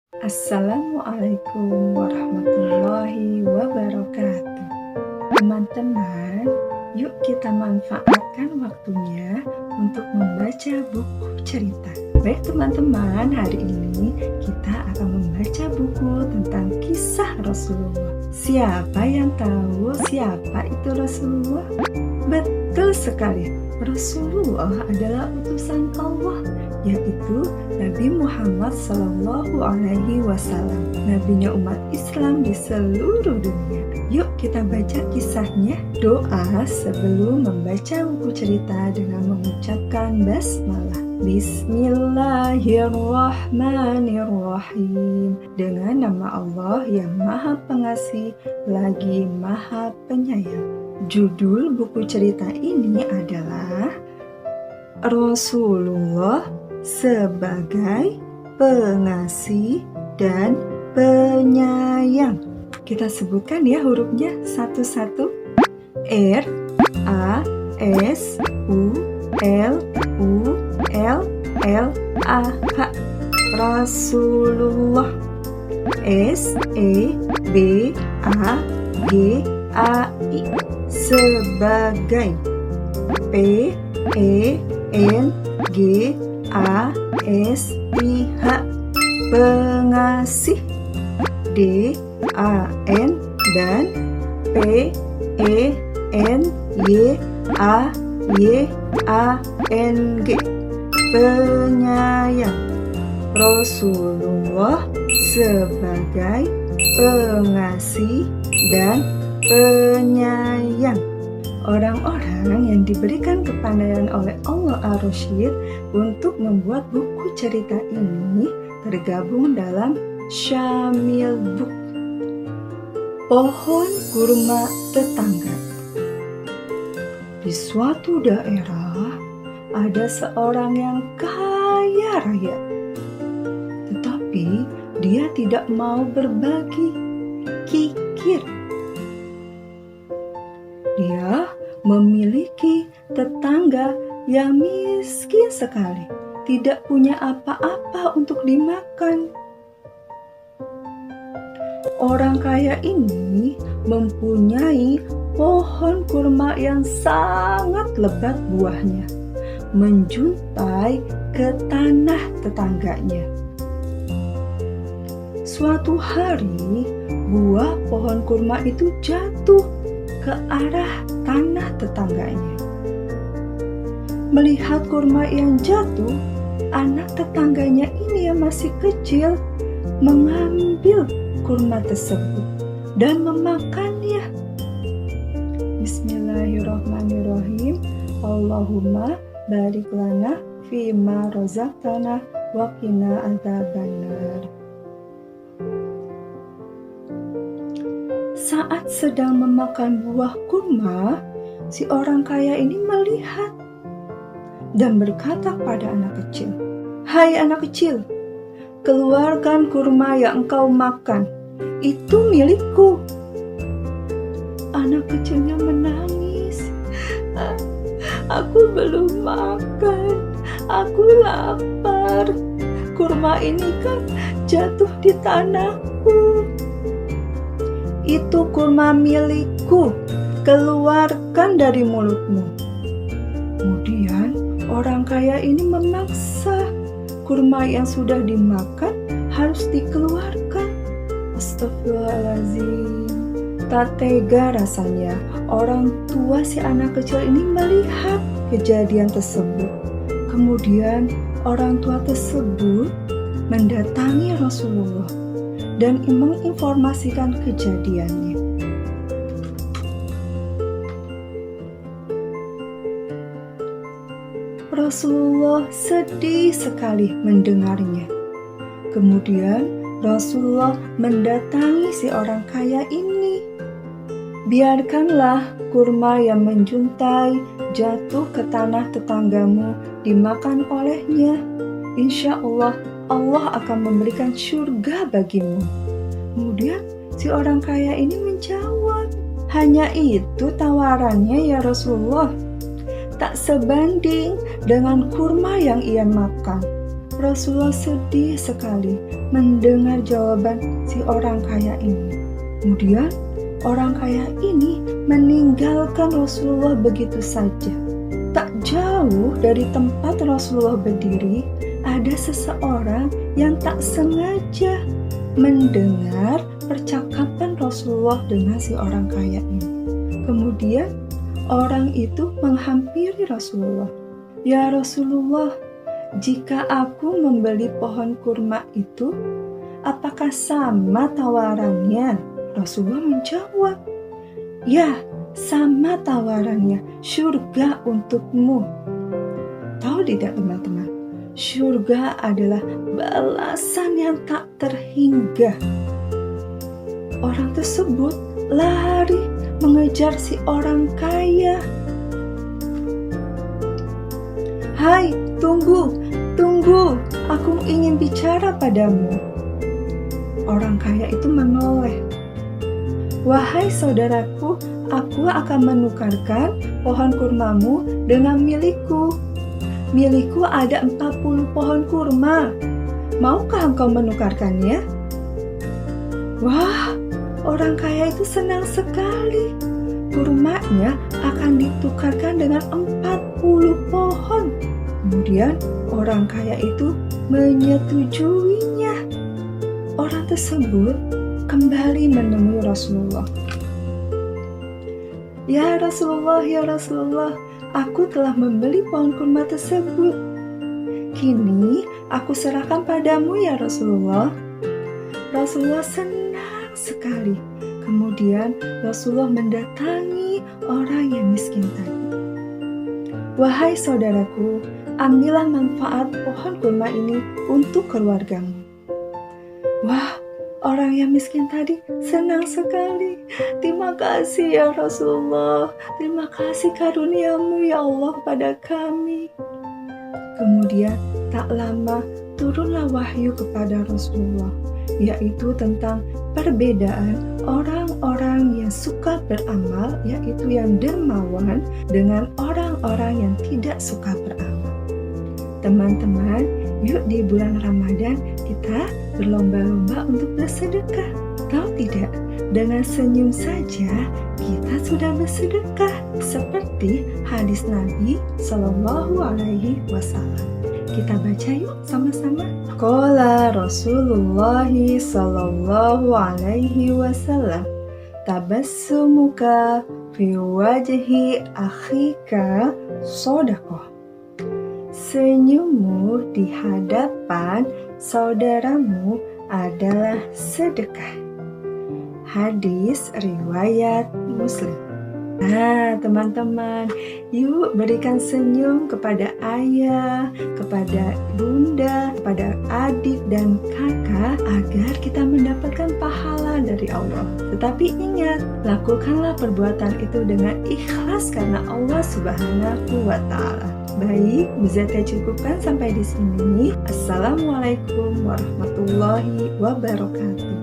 Assalamualaikum warahmatullahi wabarakatuh. Teman-teman, yuk kita manfaatkan waktunya untuk membaca buku cerita. Baik teman-teman, hari ini kita akan membaca buku tentang kisah Rasulullah. Siapa yang tahu siapa itu Rasulullah? Betul sekali, Rasulullah adalah utusan Allah, yaitu Nabi Muhammad SAW, nabinya umat Islam di seluruh dunia. Yuk kita baca kisahnya. Doa sebelum membaca buku cerita dengan mengucapkan basmalah. Bismillahirrahmanirrahim. Dengan nama Allah yang Maha Pengasih lagi Maha Penyayang. Judul buku cerita ini adalah Rasulullah sebagai pengasih dan penyayang. Kita sebutkan ya hurufnya satu-satu. R A S U L U L L A H. Rasulullah. S E B A G A I. Sebagai. P E N G A S I H. Pengasih. D A N dan P E N Y A Y A N G. Penyayang. Rasulullah sebagai pengasih dan penyayang. Orang-orang yang diberikan kepandaian oleh Allah Ar-Rasyid untuk membuat buku cerita ini tergabung dalam Syamil Book. Pohon kurma tetangga. Di suatu daerah ada seorang yang kaya raya, tetapi dia tidak mau berbagi, kikir. Dia memiliki tetangga yang miskin sekali, tidak punya apa-apa untuk dimakan. Orang kaya ini mempunyai pohon kurma yang sangat lebat buahnya, menjuntai ke tanah tetangganya. Suatu hari, buah pohon kurma itu jatuh ke arah tanah tetangganya. Melihat kurma yang jatuh, anak tetangganya ini yang masih kecil mengambil kurma tersebut dan memakannya. Bismillahirrahmanirrahim. Allahumma barik lana fima razaqtana wa qina adzabannar. Saat sedang memakan buah kurma, si orang kaya ini melihat dan berkata pada anak kecil, "Hai anak kecil, keluarkan kurma yang engkau makan, itu milikku." Anak kecilnya menangis, "Aku belum makan, aku lapar. Kurma ini kan jatuh di tanahku." "Itu kurma milikku, keluarkan dari mulutmu." Kemudian orang kaya ini memaksa kurma yang sudah dimakan harus dikeluarkan. Astagfirullahaladzim. Tak tega rasanya orang tua si anak kecil ini melihat kejadian tersebut. Kemudian orang tua tersebut mendatangi Rasulullah dan menginformasikan kejadiannya. Rasulullah sedih sekali mendengarnya. Kemudian Rasulullah mendatangi si orang kaya ini. "Biarkanlah kurma yang menjuntai jatuh ke tanah tetanggamu dimakan olehnya. Insya Allah, Allah akan memberikan surga bagimu." Kemudian si orang kaya ini menjawab, "Hanya itu tawarannya ya Rasulullah? Tak sebanding dengan kurma yang ia makan. Rasulullah sedih sekali mendengar jawaban si orang kaya ini. Kemudian orang kaya ini meninggalkan Rasulullah begitu saja. Tak jauh dari tempat Rasulullah berdiri, ada seseorang yang tak sengaja mendengar percakapan Rasulullah dengan si orang kaya ini. Kemudian orang itu menghampiri Rasulullah. Ya Rasulullah, jika aku membeli pohon kurma itu, apakah sama tawarannya? Rasulullah menjawab, ya, sama tawarannya, surga untukmu. Tahu tidak teman-teman? Surga adalah balasan yang tak terhingga. Orang tersebut lari mengejar si orang kaya. Hai, tunggu, aku ingin bicara padamu. Orang kaya itu menoleh. Wahai saudaraku, aku akan menukarkan pohon kurmamu dengan milikku. Milikku ada 40 pohon kurma. Maukah engkau menukarkannya? Wah, orang kaya itu senang sekali. Kurmanya akan ditukarkan dengan 40 pohon. Kemudian orang kaya itu menyetujuinya. Orang tersebut kembali menemui Rasulullah. Ya Rasulullah, aku telah membeli pohon kurma tersebut. Kini aku serahkan padamu ya Rasulullah. Rasulullah senang sekali. Kemudian Rasulullah mendatangi orang yang miskin tadi. Wahai saudaraku, ambillah manfaat pohon kurma ini untuk keluargamu. Wah, orang yang miskin tadi senang sekali. Terima kasih ya Rasulullah. Terima kasih karuniamu ya Allah pada kami. Kemudian tak lama turunlah wahyu kepada Rasulullah, yaitu tentang perbedaan orang-orang yang suka beramal, yaitu yang dermawan, dengan orang-orang yang tidak suka beramal. Teman-teman, yuk di bulan Ramadan kita berlomba-lomba untuk bersedekah. Tahu tidak? Dengan senyum saja kita sudah bersedekah, seperti hadis Nabi Shallallahu Alaihi Wasallam. Kita baca yuk sama-sama. Qala Rasulullah Shallallahu Alaihi Wasallam, tabassumuka fi wajhi akhika shadaqah. Senyummu di hadapan saudaramu adalah sedekah. Hadis riwayat Muslim. Nah, teman-teman, yuk berikan senyum kepada ayah, kepada bunda, kepada adik dan kakak agar kita mendapatkan pahala dari Allah. Tetapi ingat, lakukanlah perbuatan itu dengan ikhlas karena Allah Subhanahu wa Ta'ala. Baik, bisa saya cukupkan sampai di sini. Assalamualaikum warahmatullahi wabarakatuh.